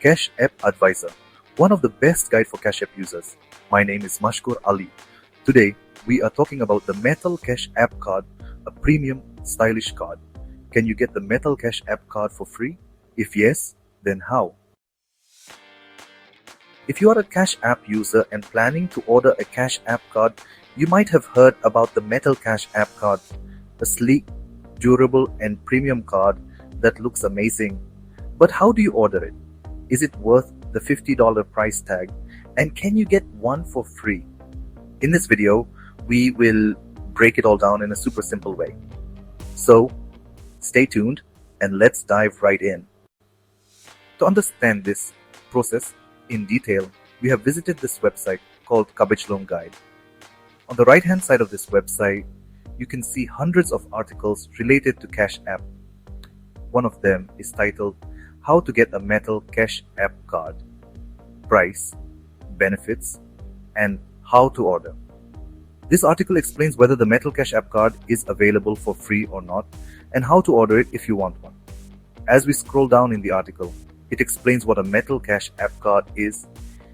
Cash App Advisor, one of the best guide for Cash App users. My name is Mashkur Ali. Today, we are talking about the Metal Cash App Card, a premium, stylish card. Can you get the Metal Cash App Card for free? If yes, then how? If you are a Cash App user and planning to order a Cash App Card, you might have heard about the Metal Cash App Card, a sleek, durable and premium card that looks amazing. But how do you order it? Is it worth the $50 price tag? And can you get one for free? In this video, we will break it all down in a super simple way. So, stay tuned and let's dive right in. To understand this process in detail, we have visited this website called Kabbage Loan Guide. On the right hand side of this website, you can see hundreds of articles related to Cash App. One of them is titled How to Get a Metal Cash App Card, Price, Benefits, and How to Order. This article explains whether the Metal Cash App Card is available for free or not, and how to order it if you want one. As we scroll down in the article, it explains what a Metal Cash App Card is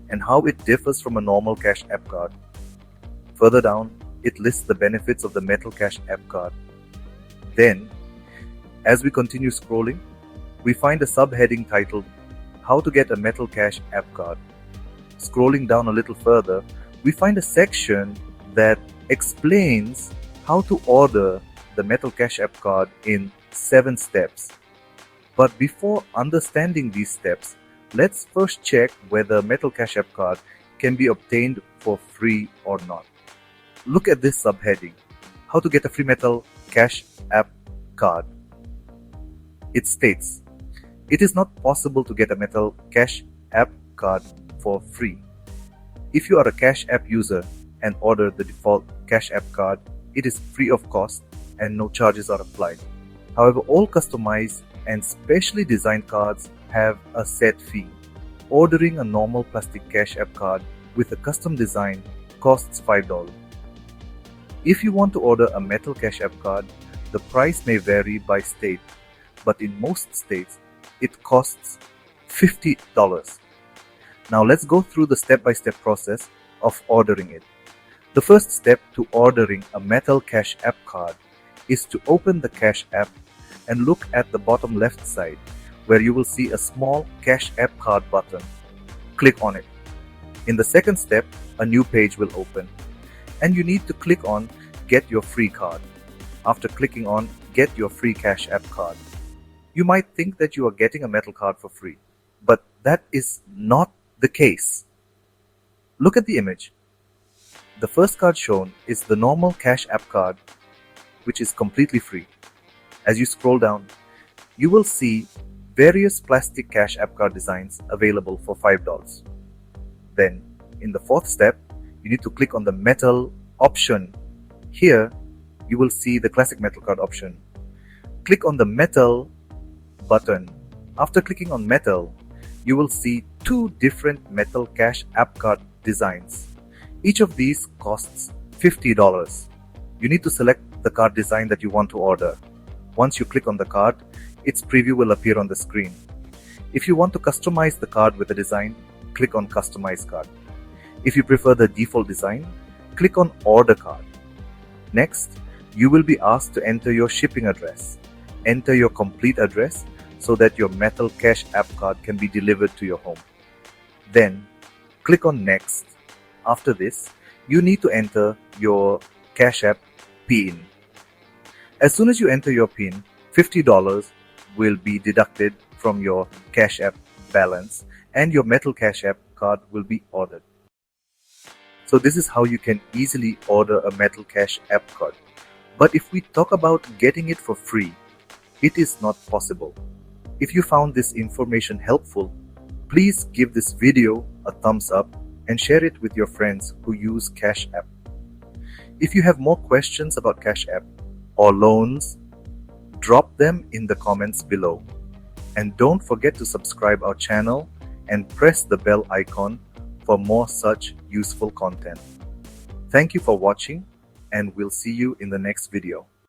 and how it differs from a normal Cash App Card. Further down, it lists the benefits of the Metal Cash App Card. Then, as we continue scrolling, we find a subheading titled How to Get a Metal Cash App Card. Scrolling down a little further, we find a section that explains how to order the Metal Cash App Card in 7 steps. But before understanding these steps, let's first check whether Metal Cash App Card can be obtained for free or not. Look at this subheading, How to Get a Free Metal Cash App Card. It states, it is not possible to get a Metal Cash App Card for free. If you are a Cash App user and order the default Cash App Card, it is free of cost and no charges are applied. However, all customized and specially designed cards have a set fee. Ordering a normal plastic Cash App Card with a custom design costs $5. If you want to order a Metal Cash App Card, the price may vary by state, but in most states, it costs $50. Now let's go through the step-by-step process of ordering it. The first step to ordering a Metal Cash App Card is to open the Cash App and look at the bottom left side where you will see a small Cash App Card button. Click on it. In the second step, a new page will open and you need to click on Get Your Free Card. After clicking on Get Your Free Cash App Card, you might think that you are getting a metal card for free, but that is not the case. Look at the image. The first card shown is the normal Cash App Card, which is completely free. As you scroll down, you will see various plastic Cash App Card designs available for $5. Then, in the fourth step, you need to click on the metal option. Here, you will see the classic metal card option. Click on the metal button. After clicking on metal, you will see 2 different Metal Cash App Card designs. Each of these costs $50. You need to select the card design that you want to order. Once you click on the card, its preview will appear on the screen. If you want to customize the card with a design, click on Customize Card. If you prefer the default design, click on Order Card. Next, you will be asked to enter your shipping address. Enter your complete address so that your Metal Cash App Card can be delivered to your home. Then, click on Next. After this, you need to enter your Cash App PIN. As soon as you enter your PIN, $50 will be deducted from your Cash App balance and your Metal Cash App Card will be ordered. So this is how you can easily order a Metal Cash App Card. But if we talk about getting it for free, it is not possible. If you found this information helpful, please give this video a thumbs up and share it with your friends who use Cash App. If you have more questions about Cash App or loans, drop them in the comments below. And don't forget to subscribe our channel and press the bell icon for more such useful content. Thank you for watching and we'll see you in the next video.